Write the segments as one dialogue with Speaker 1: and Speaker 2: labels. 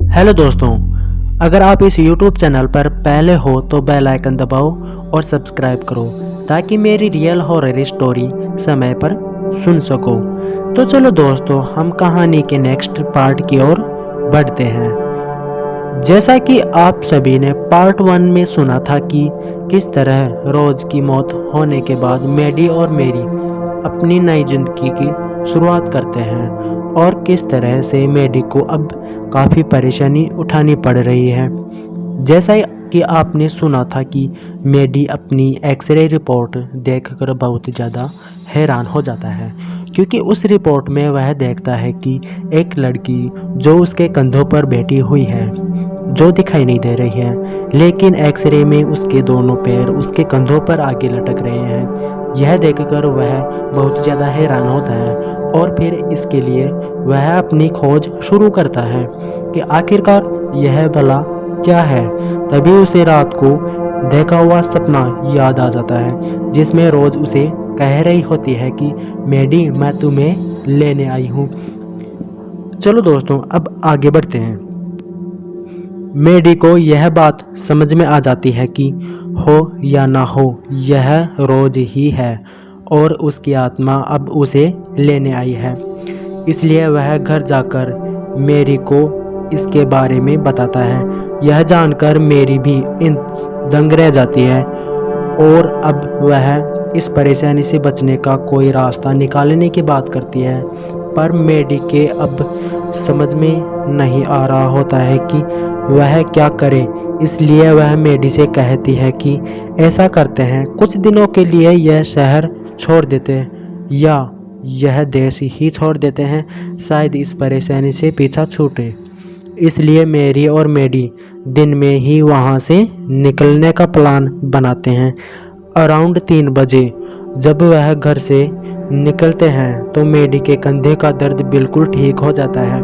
Speaker 1: Hello दोस्तों, अगर आप इस YouTube चैनल पर पहले हो तो बेल आइकन दबाओ और सब्सक्राइब करो ताकि मेरी रियल हॉरर स्टोरी समय पर सुन सको। तो चलो दोस्तों, हम कहानी के नेक्स्ट पार्ट की ओर बढ़ते हैं। जैसा कि आप सभी ने पार्ट 1 में सुना था कि किस तरह रोज की मौत होने के बाद मैडी और मेरी अपनी नई जिंदगी की शुरुआत करते हैं और किस तरह से मैडी को अब काफ़ी परेशानी उठानी पड़ रही है। जैसा कि आपने सुना था कि मैडी अपनी एक्सरे रिपोर्ट देखकर बहुत ज़्यादा हैरान हो जाता है, क्योंकि उस रिपोर्ट में वह देखता है कि एक लड़की जो उसके कंधों पर बैठी हुई है, जो दिखाई नहीं दे रही है, लेकिन एक्सरे में उसके दोनों पैर उसके कंधों पर आगे लटक रहे हैं। यह देखकर वह बहुत ज़्यादा हैरान होता है और फिर इसके लिए वह अपनी खोज शुरू करता है कि आखिरकार यह भला क्या है। तभी उसे रात को देखा हुआ सपना याद आ जाता है, जिसमें रोज उसे कह रही होती है कि मैडी, मैं तुम्हें लेने आई हूँ। चलो दोस्तों, अब आगे बढ़ते हैं। मैडी को यह बात समझ में आ जाती है कि हो या ना हो, यह रोज ही है और उसकी आत्मा अब उसे लेने आई है। इसलिए वह घर जाकर मैरी को इसके बारे में बताता है। यह जानकर मैरी भी दंग रह जाती है और अब वह इस परेशानी से बचने का कोई रास्ता निकालने की बात करती है, पर मैडी के अब समझ में नहीं आ रहा होता है कि वह क्या करे। इसलिए वह मैडी से कहती है कि ऐसा करते हैं, कुछ दिनों के लिए यह शहर छोड़ देते हैं या यह देश ही छोड़ देते हैं, शायद इस परेशानी से पीछा छूटे। इसलिए मैरी और मैडी दिन में ही वहाँ से निकलने का प्लान बनाते हैं। अराउंड 3 बजे जब वह घर से निकलते हैं तो मैडी के कंधे का दर्द बिल्कुल ठीक हो जाता है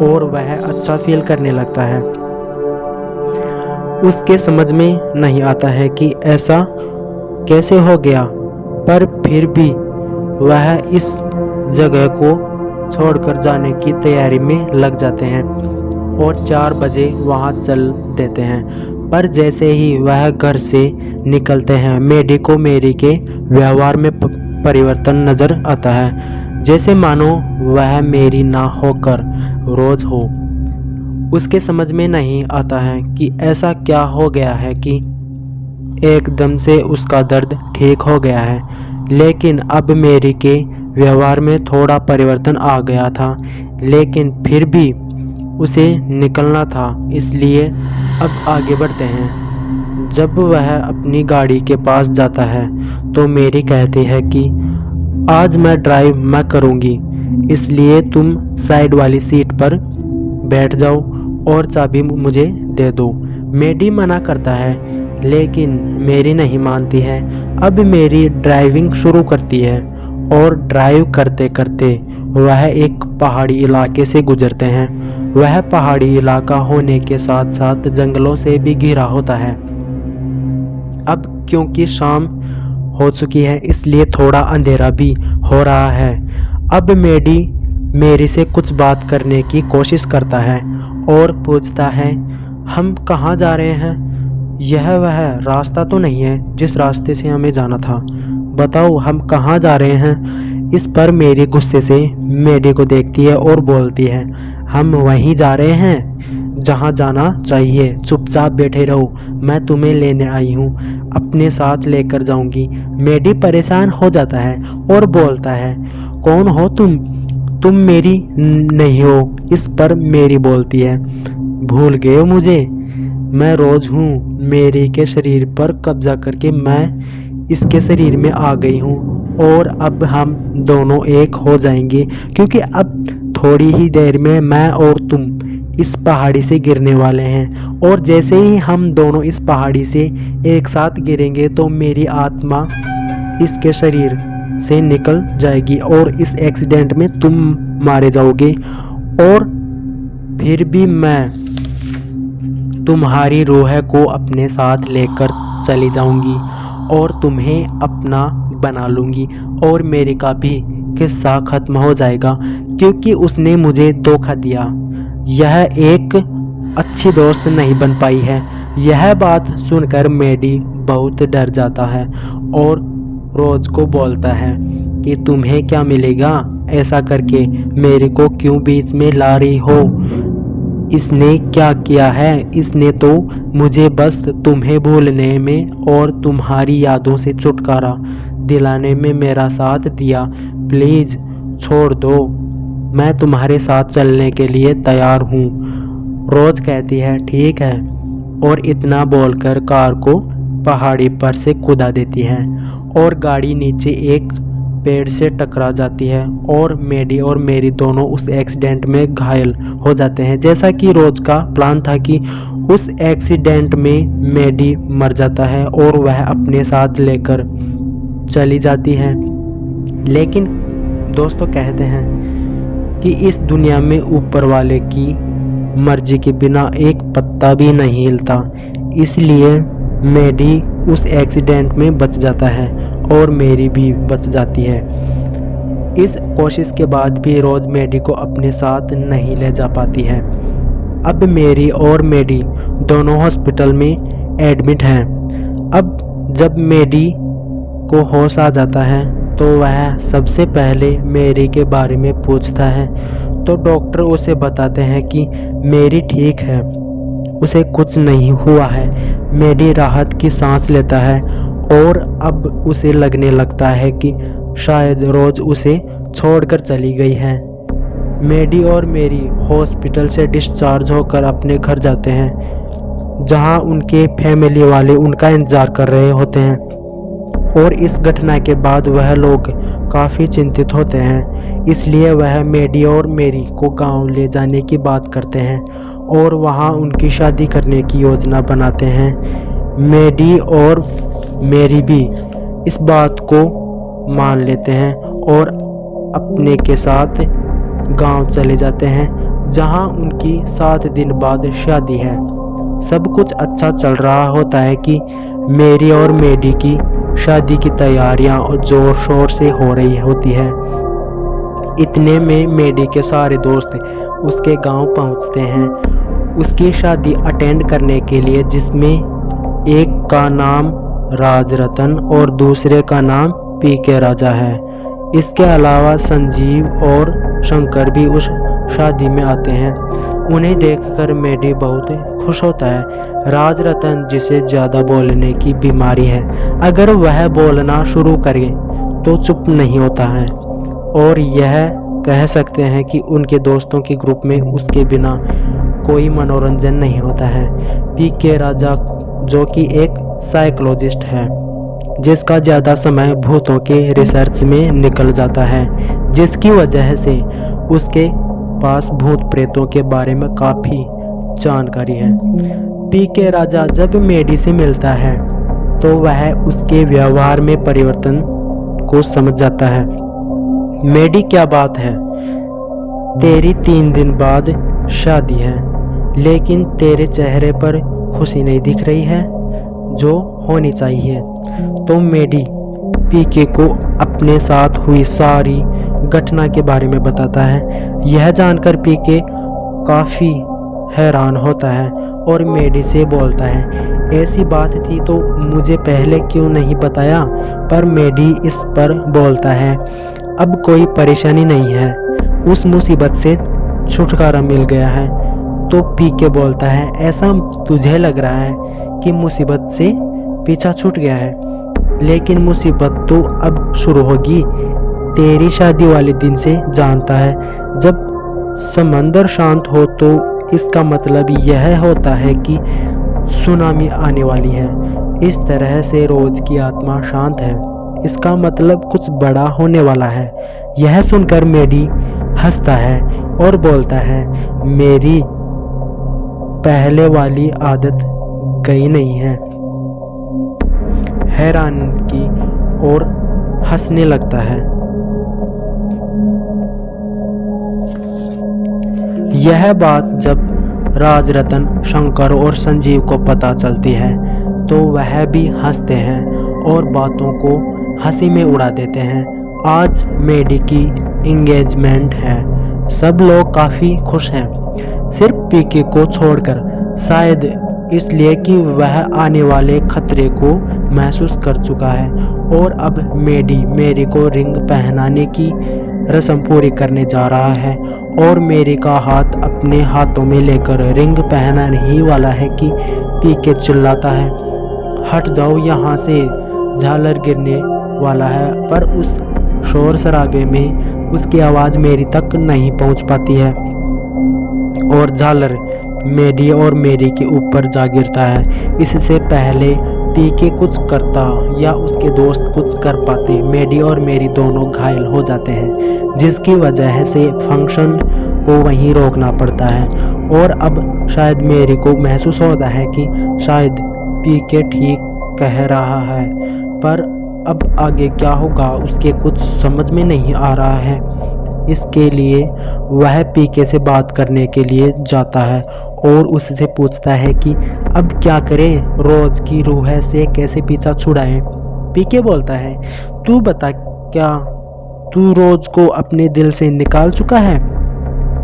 Speaker 1: और वह अच्छा फील करने लगता है। उसके समझ में नहीं आता है कि ऐसा कैसे हो गया, पर फिर भी वह इस जगह को छोड़कर जाने की तैयारी में लग जाते हैं और 4 बजे वहां चल देते हैं। पर जैसे ही वह घर से निकलते हैं, मैडी को मैरी के व्यवहार में परिवर्तन नजर आता है, जैसे मानो वह मैरी ना होकर रोज हो। उसके समझ में नहीं आता है कि ऐसा क्या हो गया है कि एकदम से उसका दर्द ठीक हो गया है, लेकिन अब मैरी के व्यवहार में थोड़ा परिवर्तन आ गया था, लेकिन फिर भी उसे निकलना था। इसलिए अब आगे बढ़ते हैं। जब वह अपनी गाड़ी के पास जाता है तो मैरी कहती है कि आज मैं ड्राइव मैं करूँगी, इसलिए तुम साइड वाली सीट पर बैठ जाओ और चाबी मुझे दे दो। मैडी मना करता है, लेकिन मैरी नहीं मानती है। अब मैरी ड्राइविंग शुरू करती है और ड्राइव करते करते वह एक पहाड़ी इलाके से गुजरते हैं। वह पहाड़ी इलाका होने के साथ साथ जंगलों से भी घिरा होता है। अब क्योंकि शाम हो चुकी है, इसलिए थोड़ा अंधेरा भी हो रहा है। अब मैरी से कुछ बात करने की कोशिश करता है और पूछता है, हम कहाँ जा रहे हैं? यह वह रास्ता तो नहीं है जिस रास्ते से हमें जाना था। बताओ, हम कहाँ जा रहे हैं? इस पर मैरी गुस्से से मैडी को देखती है और बोलती है, हम वहीं जा रहे हैं जहाँ जाना चाहिए। चुपचाप बैठे रहो, मैं तुम्हें लेने आई हूँ, अपने साथ लेकर जाऊंगी। मैडी परेशान हो जाता है और बोलता है, कौन हो तुम मेरी नहीं हो। इस पर मैरी बोलती है, भूल गए हो मुझे? मैं रोज हूँ। मैरी के शरीर पर कब्जा करके मैं इसके शरीर में आ गई हूँ और अब हम दोनों एक हो जाएंगे, क्योंकि अब थोड़ी ही देर में मैं और तुम इस पहाड़ी से गिरने वाले हैं और जैसे ही हम दोनों इस पहाड़ी से एक साथ गिरेंगे तो मेरी आत्मा इसके शरीर से निकल जाएगी और इस एक्सीडेंट में तुम मारे जाओगे और फिर भी मैं तुम्हारी रूह को अपने साथ लेकर चली जाऊंगी और तुम्हें अपना बना लूंगी और मेरी का भी किस्सा खत्म हो जाएगा, क्योंकि उसने मुझे धोखा दिया। यह एक अच्छी दोस्त नहीं बन पाई है। यह बात सुनकर मेडी बहुत डर जाता है और रोज को बोलता है कि तुम्हें क्या मिलेगा ऐसा करके, मेरे को क्यों बीच में ला रही हो? इसने क्या किया है? इसने तो मुझे बस तुम्हें भूलने में और तुम्हारी यादों से छुटकारा दिलाने में मेरा साथ दिया। प्लीज छोड़ दो, मैं तुम्हारे साथ चलने के लिए तैयार हूँ। रोज कहती है ठीक है, और इतना बोलकर कार को पहाड़ी पर से कूदा देती है और गाड़ी नीचे एक पेड़ से टकरा जाती है और मेडी और मेरी दोनों उस एक्सीडेंट में घायल हो जाते हैं। जैसा कि रोज का प्लान था कि उस एक्सीडेंट में मेडी मर जाता है और वह अपने साथ लेकर चली जाती है। लेकिन दोस्तों कहते हैं कि इस दुनिया में ऊपर वाले की मर्जी के बिना एक पत्ता भी नहीं हिलता, इसलिए मेडी उस एक्सीडेंट में बच जाता है और मेरी भी बच जाती है। इस कोशिश के बाद भी रोज मेडी को अपने साथ नहीं ले जा पाती है। अब मेरी और मेडी दोनों हॉस्पिटल में एडमिट हैं। अब जब मेडी को होश आ जाता है तो वह सबसे पहले मेरी के बारे में पूछता है, तो डॉक्टर उसे बताते हैं कि मेरी ठीक है, उसे कुछ नहीं हुआ है। मेडी राहत की सांस लेता है और अब उसे लगने लगता है कि शायद रोज उसे छोड़कर चली गई है। मेडी और मेरी हॉस्पिटल से डिस्चार्ज होकर अपने घर जाते हैं, जहां उनके फैमिली वाले उनका इंतजार कर रहे होते हैं। और इस घटना के बाद वह लोग काफ़ी चिंतित होते हैं, इसलिए वह मेडी और मेरी को गांव ले जाने की बात करते हैं और वहां उनकी शादी करने की योजना बनाते हैं। मेडी और मेरी भी इस बात को मान लेते हैं और अपने के साथ गांव चले जाते हैं, जहां उनकी 7 दिन बाद शादी है। सब कुछ अच्छा चल रहा होता है कि मेरी और मेडी की शादी की तैयारियां और जोर शोर से हो रही होती है। इतने में मेडी के सारे दोस्त उसके गांव पहुंचते हैं उसकी शादी अटेंड करने के लिए, जिसमें एक का नाम राजरतन और दूसरे का नाम पीके राजा है। इसके अलावा संजीव और शंकर भी उस शादी में आते हैं। उन्हें देखकर मेडी बहुत खुश होता है। राजरतन, जिसे ज़्यादा बोलने की बीमारी है, अगर वह बोलना शुरू करे तो चुप नहीं होता है और यह कह सकते हैं कि उनके दोस्तों के ग्रुप में उसके बिना कोई मनोरंजन नहीं होता है। पीके राजा, जो कि एक साइकोलॉजिस्ट है, जिसका ज़्यादा समय भूतों के रिसर्च में निकल जाता है, जिसकी वजह से उसके पास भूत प्रेतों के बारे में काफ़ी जानकारी है। पीके राजा जब मेडी से मिलता है तो वह उसके व्यवहार में परिवर्तन को समझ जाता है। मेडी, क्या बात है? तेरी 3 दिन बाद शादी है, लेकिन तेरे चेहरे पर खुशी नहीं दिख रही है जो होनी चाहिए। तो मेडी पीके को अपने साथ हुई सारी घटना के बारे में बताता है। यह जानकर पीके काफ़ी हैरान होता है और मेडी से बोलता है, ऐसी बात थी तो मुझे पहले क्यों नहीं बताया? पर मेडी इस पर बोलता है, अब कोई परेशानी नहीं है, उस मुसीबत से छुटकारा मिल गया है। तो पीके बोलता है, ऐसा तुझे लग रहा है कि मुसीबत से पीछा छूट गया है, लेकिन मुसीबत तो अब शुरू होगी। तेरी शादी वाले दिन से जानता है, जब समंदर शांत हो तो इसका मतलब यह होता है कि सुनामी आने वाली है। इस तरह से रोज की आत्मा शांत है, इसका मतलब कुछ बड़ा होने वाला है। यह सुनकर मेडी हंसता है और बोलता है, मेरी पहले वाली आदत गई नहीं है। हैरान की और हंसने लगता है। यह बात जब राजरतन, शंकर और संजीव को पता चलती है तो वह भी हंसते हैं और बातों को हंसी में उड़ा देते हैं। आज मेडी की एंगेजमेंट है, सब लोग काफ़ी खुश हैं। सिर्फ पीके को छोड़कर, शायद इसलिए कि वह आने वाले खतरे को महसूस कर चुका है और अब मेरी को रिंग पहनाने की रस्म पूरी करने जा रहा है और मेरी का हाथ अपने हाथों में लेकर रिंग पहनाने ही वाला है कि पीके चिल्लाता है, हट जाओ यहाँ से, झालर गिरने वाला है। पर उस शोर शराबे में उसकी आवाज़ मेरी तक नहीं पहुँच पाती है और झालर मेडी और मेरी के ऊपर जा गिरता है। इससे पहले पीके कुछ करता या उसके दोस्त कुछ कर पाते, मेडी और मेरी दोनों घायल हो जाते हैं, जिसकी वजह से फंक्शन को वहीं रोकना पड़ता है। और अब शायद मेरी को महसूस होता है कि शायद पीके ठीक कह रहा है, पर अब आगे क्या होगा उसके कुछ समझ में नहीं आ रहा है। इसके लिए वह पीके से बात करने के लिए जाता है और उससे पूछता है कि अब क्या करें, रोज की रूह से कैसे पीछा छुड़ाएं। पीके बोलता है, तू बता, क्या तू रोज को अपने दिल से निकाल चुका है?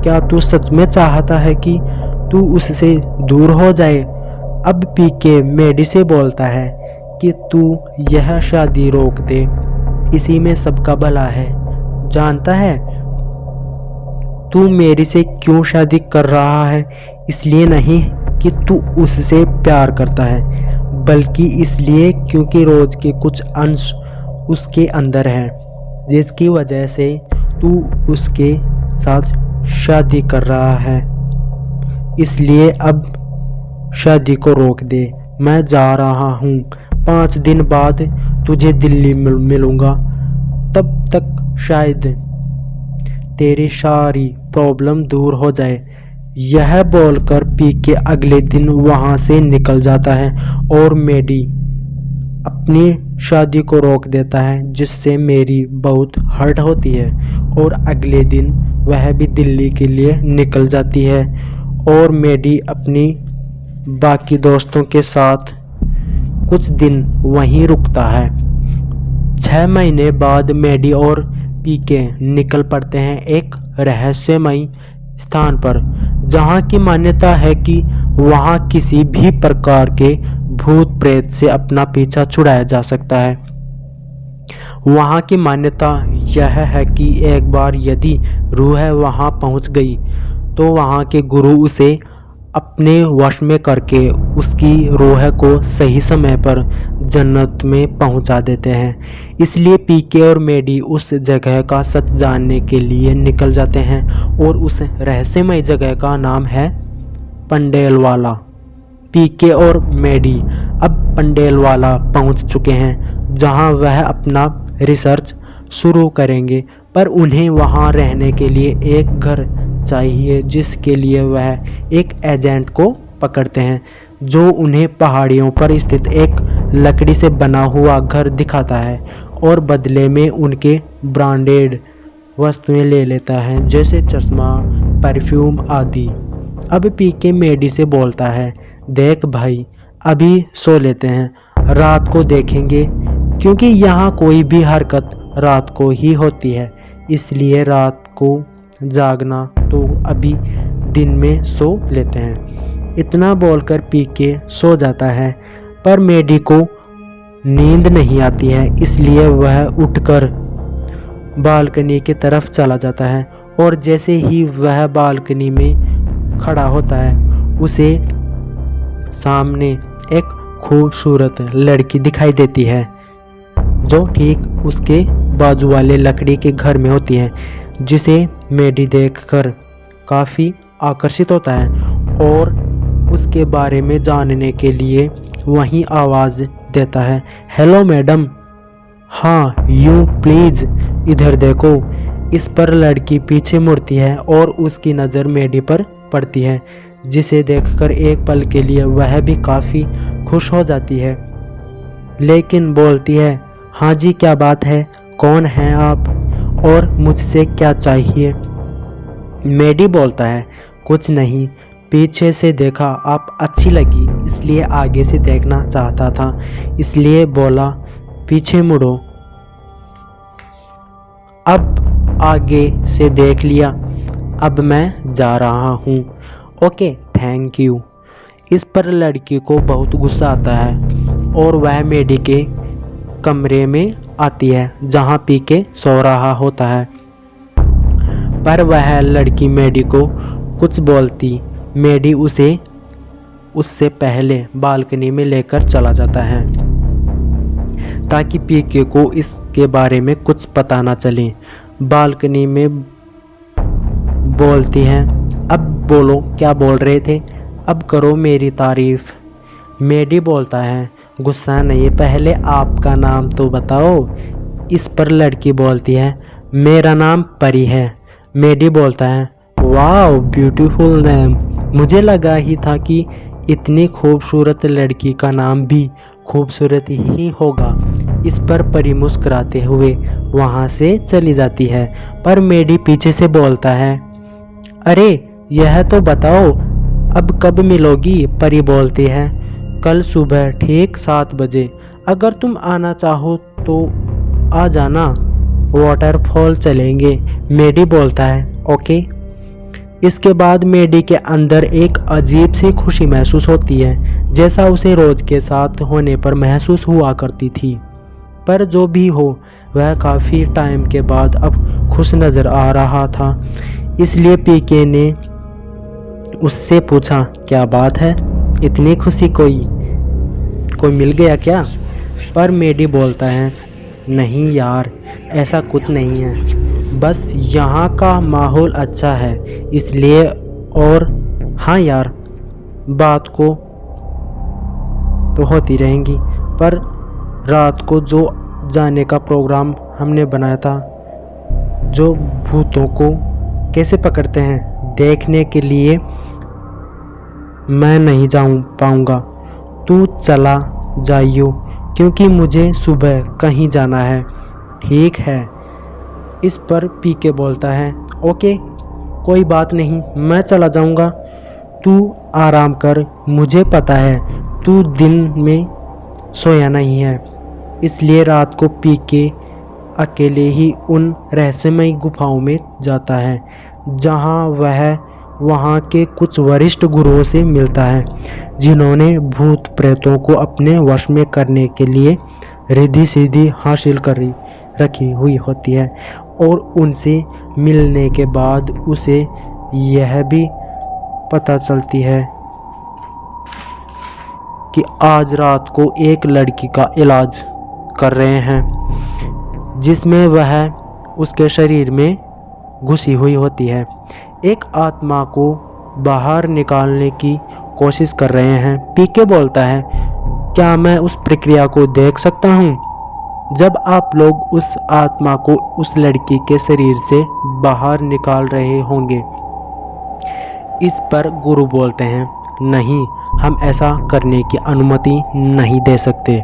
Speaker 1: क्या तू सच में चाहता है कि तू उससे दूर हो जाए? अब पीके मेडी से बोलता है कि तू यह शादी रोक दे, इसी में सबका भला है। जानता है तू मेरी से क्यों शादी कर रहा है? इसलिए नहीं कि तू उससे प्यार करता है, बल्कि इसलिए क्योंकि रोज के कुछ अंश उसके अंदर है, जिसकी वजह से तू उसके साथ शादी कर रहा है। इसलिए अब शादी को रोक दे। मैं जा रहा हूँ, 5 दिन बाद तुझे दिल्ली मिलूंगा। तब तक शायद तेरी सारी प्रॉब्लम दूर हो जाए। यह बोलकर पीके अगले दिन वहां से निकल जाता है और मेडी अपनी शादी को रोक देता है, जिससे मेरी बहुत हर्ट होती है और अगले दिन वह भी दिल्ली के लिए निकल जाती है और मेडी अपनी बाकी दोस्तों के साथ कुछ दिन वहीं रुकता है। 6 महीने बाद मेडी और पीके निकल पड़ते हैं एक रहस्यमयी स्थान पर, जहां की मान्यता है कि वहां किसी भी प्रकार के भूत प्रेत से अपना पीछा छुड़ाया जा सकता है। वहां की मान्यता यह है कि एक बार यदि रूह वहां पहुंच गई तो वहां के गुरु उसे अपने वश में करके उसकी रूह को सही समय पर जन्नत में पहुंचा देते हैं। इसलिए पीके और मेडी उस जगह का सच जानने के लिए निकल जाते हैं और उस रहस्यमय जगह का नाम है पंडेलवाला। पीके और मेडी अब पंडेलवाला पहुंच चुके हैं, जहां वह अपना रिसर्च शुरू करेंगे, पर उन्हें वहां रहने के लिए एक घर चाहिए, जिसके लिए वह एक एजेंट को पकड़ते हैं जो उन्हें पहाड़ियों पर स्थित एक लकड़ी से बना हुआ घर दिखाता है और बदले में उनके ब्रांडेड वस्तुएं ले लेता है, जैसे चश्मा, परफ्यूम आदि। अब पीके मेडी से बोलता है, देख भाई, अभी सो लेते हैं, रात को देखेंगे, क्योंकि यहाँ कोई भी हरकत रात को ही होती है, इसलिए रात को जागना तो अभी दिन में सो लेते हैं। इतना बोलकर पीके सो जाता है, पर मेडी को नींद नहीं आती है, इसलिए वह उठकर बालकनी की तरफ चला जाता है और जैसे ही वह बालकनी में खड़ा होता है, उसे सामने एक खूबसूरत लड़की दिखाई देती है जो ठीक उसके बाजू वाले लकड़ी के घर में होती है, जिसे मेडी देखकर काफ़ी आकर्षित होता है और उसके बारे में जानने के लिए वहीं आवाज़ देता है, हेलो मैडम। हाँ, यूँ प्लीज़ इधर देखो। इस पर लड़की पीछे मुड़ती है और उसकी नज़र मेडी पर पड़ती है, जिसे देखकर एक पल के लिए वह भी काफ़ी खुश हो जाती है, लेकिन बोलती है, हाँ जी, क्या बात है, कौन हैं आप और मुझसे क्या चाहिए? मेडी बोलता है, कुछ नहीं, पीछे से देखा आप अच्छी लगी, इसलिए आगे से देखना चाहता था, इसलिए बोला पीछे मुड़ो। अब आगे से देख लिया, अब मैं जा रहा हूँ ओके थैंक यू। इस पर लड़की को बहुत गुस्सा आता है और वह मेडी के कमरे में आती है जहां पीके सो रहा होता है। पर वह लड़की मेडी को कुछ बोलती, मेडी उसे उससे पहले बालकनी में लेकर चला जाता है ताकि पीके को इसके बारे में कुछ पता ना चले। बालकनी में बोलती हैं, अब बोलो क्या बोल रहे थे, अब करो मेरी तारीफ। मेडी बोलता है, गुस्सा नहीं, पहले आपका नाम तो बताओ। इस पर लड़की बोलती है, मेरा नाम परी है। मेडी बोलता है, वाह ब्यूटीफुल नेम। मुझे लगा ही था कि इतनी खूबसूरत लड़की का नाम भी खूबसूरत ही होगा। इस पर परी मुस्कुराते हुए वहाँ से चली जाती है। पर मेडी पीछे से बोलता है, अरे यह तो बताओ अब कब मिलोगी। परी बोलती है, कल सुबह ठीक 7 बजे। अगर तुम आना चाहो तो आ जाना, वाटरफॉल चलेंगे। मेडी बोलता है, ओके। इसके बाद मेडी के अंदर एक अजीब सी खुशी महसूस होती है, जैसा उसे रोज के साथ होने पर महसूस हुआ करती थी। पर जो भी हो, वह काफ़ी टाइम के बाद अब खुश नज़र आ रहा था। इसलिए पीके ने उससे पूछा, क्या बात है, इतनी खुशी कोई मिल गया क्या। पर मेडी बोलता है, नहीं यार, ऐसा कुछ नहीं है, बस यहाँ का माहौल अच्छा है इसलिए। और हाँ यार, बात को तो होती रहेंगी, पर रात को जो जाने का प्रोग्राम हमने बनाया था, जो भूतों को कैसे पकड़ते हैं देखने के लिए, मैं नहीं पाऊँगा। तू चला जाइयो क्योंकि मुझे सुबह कहीं जाना है। ठीक है। इस पर पीके बोलता है, ओके कोई बात नहीं, मैं चला जाऊंगा, तू आराम कर। मुझे पता है तू दिन में सोया नहीं है, इसलिए रात को पीके अकेले ही उन रहस्यमय गुफाओं में जाता है जहां वह वहां के कुछ वरिष्ठ गुरुओं से मिलता है जिन्होंने भूत प्रेतों को अपने वश में करने के लिए रिद्धि सिद्धि हासिल कर रखी हुई होती है। और उनसे मिलने के बाद उसे यह भी पता चलती है कि आज रात को एक लड़की का इलाज कर रहे हैं जिसमें वह उसके शरीर में घुसी हुई होती है। एक आत्मा को बाहर निकालने की कोशिश कर रहे हैं। पीके बोलता है, क्या मैं उस प्रक्रिया को देख सकता हूँ जब आप लोग उस आत्मा को उस लड़की के शरीर से बाहर निकाल रहे होंगे। इस पर गुरु बोलते हैं, नहीं, हम ऐसा करने की अनुमति नहीं दे सकते,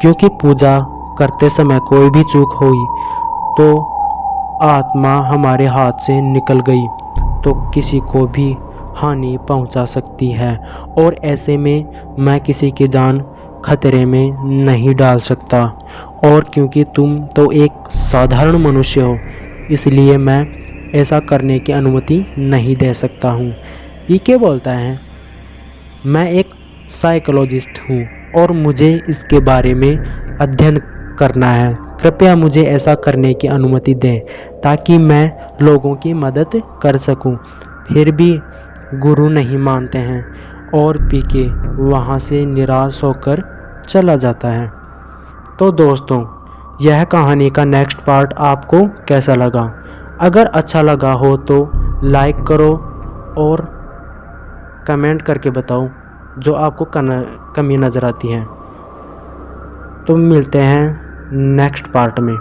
Speaker 1: क्योंकि पूजा करते समय कोई भी चूक हुई तो आत्मा हमारे हाथ से निकल गई तो किसी को भी हानि पहुंचा सकती है, और ऐसे में मैं किसी की जान खतरे में नहीं डाल सकता। और क्योंकि तुम तो एक साधारण मनुष्य हो, इसलिए मैं ऐसा करने की अनुमति नहीं दे सकता हूँ। पीके बोलता है, मैं एक साइकोलॉजिस्ट हूँ और मुझे इसके बारे में अध्ययन करना है। कृपया मुझे ऐसा करने की अनुमति दें ताकि मैं लोगों की मदद कर सकूं। फिर भी गुरु नहीं मानते हैं और पीके वहाँ से निराश होकर चला जाता है। तो दोस्तों, यह कहानी का नेक्स्ट पार्ट आपको कैसा लगा? अगर अच्छा लगा हो तो लाइक करो और कमेंट करके बताओ जो आपको कमी नज़र आती है। तो मिलते हैं नेक्स्ट पार्ट में।